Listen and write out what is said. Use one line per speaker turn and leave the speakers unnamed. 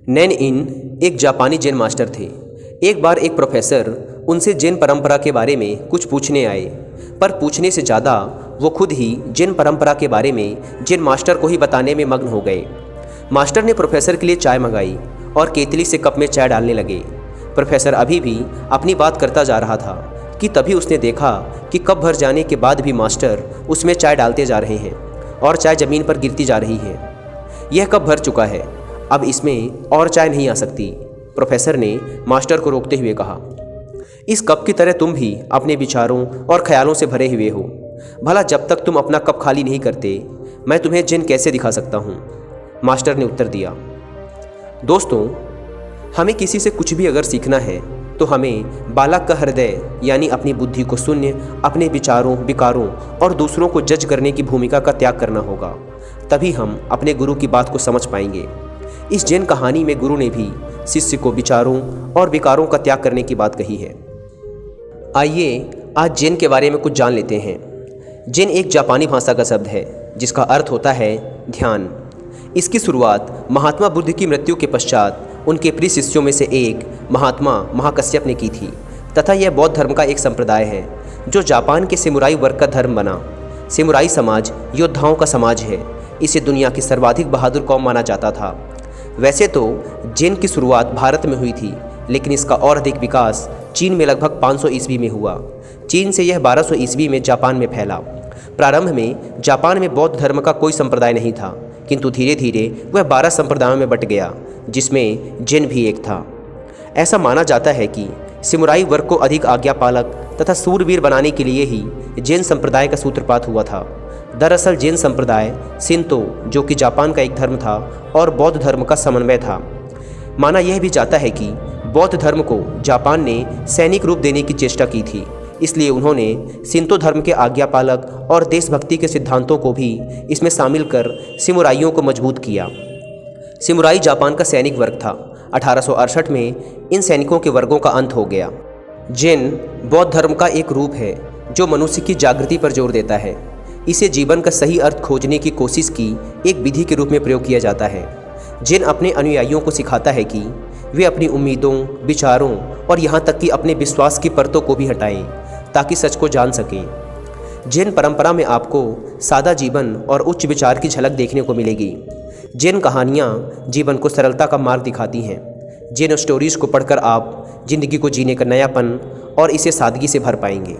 नैन इन एक जापानी जैन मास्टर थे। एक बार एक प्रोफेसर उनसे जैन परंपरा के बारे में कुछ पूछने आए, पर पूछने से ज़्यादा वो खुद ही जैन परंपरा के बारे में जैन मास्टर को ही बताने में मग्न हो गए। मास्टर ने प्रोफेसर के लिए चाय मंगाई और केतली से कप में चाय डालने लगे। प्रोफेसर अभी भी अपनी बात करता जा रहा था कि तभी उसने देखा कि कप भर जाने के बाद भी मास्टर उसमें चाय डालते जा रहे हैं और चाय ज़मीन पर गिरती जा रही है। यह कप भर चुका है, अब इसमें और चाय नहीं आ सकती, प्रोफेसर ने मास्टर को रोकते हुए कहा। इस कप की तरह तुम भी अपने विचारों और ख्यालों से भरे हुए हो। भला जब तक तुम अपना कप खाली नहीं करते, मैं तुम्हें जैन कैसे दिखा सकता हूँ? मास्टर ने उत्तर दिया। दोस्तों, हमें किसी से कुछ भी अगर सीखना है तो हमें बालक का हृदय यानी अपनी बुद्धि को शून्य, अपने विचारों, विकारों और दूसरों को जज करने की भूमिका का त्याग करना होगा। तभी हम अपने गुरु की बात को समझ पाएंगे। इस जैन कहानी में गुरु ने भी शिष्य को विचारों और विकारों का त्याग करने की बात कही है। आइए आज जैन के बारे में कुछ जान लेते हैं। जैन एक जापानी भाषा का शब्द है जिसका अर्थ होता है ध्यान। इसकी शुरुआत महात्मा बुद्ध की मृत्यु के पश्चात उनके प्रिय शिष्यों में से एक महात्मा महाकश्यप ने की थी तथा यह बौद्ध धर्म का एक संप्रदाय है जो जापान के समुराई वर्ग का धर्म बना। समुराई समाज योद्धाओं का समाज है। इसे दुनिया की सर्वाधिक बहादुर कौम माना जाता था। वैसे तो जैन की शुरुआत भारत में हुई थी, लेकिन इसका और अधिक विकास चीन में लगभग 500 ईस्वी में हुआ। चीन से यह 1200 ईस्वी में जापान में फैला। प्रारंभ में जापान में बौद्ध धर्म का कोई संप्रदाय नहीं था, किंतु धीरे धीरे वह 12 संप्रदायों में बट गया, जिसमें जैन भी एक था। ऐसा माना जाता है कि समुराई वर्ग को अधिक आज्ञापालक तथा सूरवीर बनाने के लिए ही जैन संप्रदाय का सूत्रपात हुआ था। दरअसल जैन संप्रदाय शिंतो, जो कि जापान का एक धर्म था, और बौद्ध धर्म का समन्वय था। माना यह भी जाता है कि बौद्ध धर्म को जापान ने सैनिक रूप देने की चेष्टा की थी, इसलिए उन्होंने शिंतो धर्म के आज्ञापालक और देशभक्ति के सिद्धांतों को भी इसमें शामिल कर समुराइयों को मजबूत किया। समुराई जापान का सैनिक वर्ग था। 1868 में इन सैनिकों के वर्गों का अंत हो गया। जैन बौद्ध धर्म का एक रूप है जो मनुष्य की जागृति पर जोर देता है। इसे जीवन का सही अर्थ खोजने की कोशिश की एक विधि के रूप में प्रयोग किया जाता है। जैन अपने अनुयायियों को सिखाता है कि वे अपनी उम्मीदों, विचारों और यहाँ तक कि अपने विश्वास की परतों को भी हटाएं ताकि सच को जान सकें। जैन परंपरा में आपको सादा जीवन और उच्च विचार की झलक देखने को मिलेगी। जैन कहानियाँ जीवन को सरलता का मार्ग दिखाती हैं। जैन स्टोरीज़ को पढ़कर आप जिंदगी को जीने का नयापन और इसे सादगी से भर पाएंगे।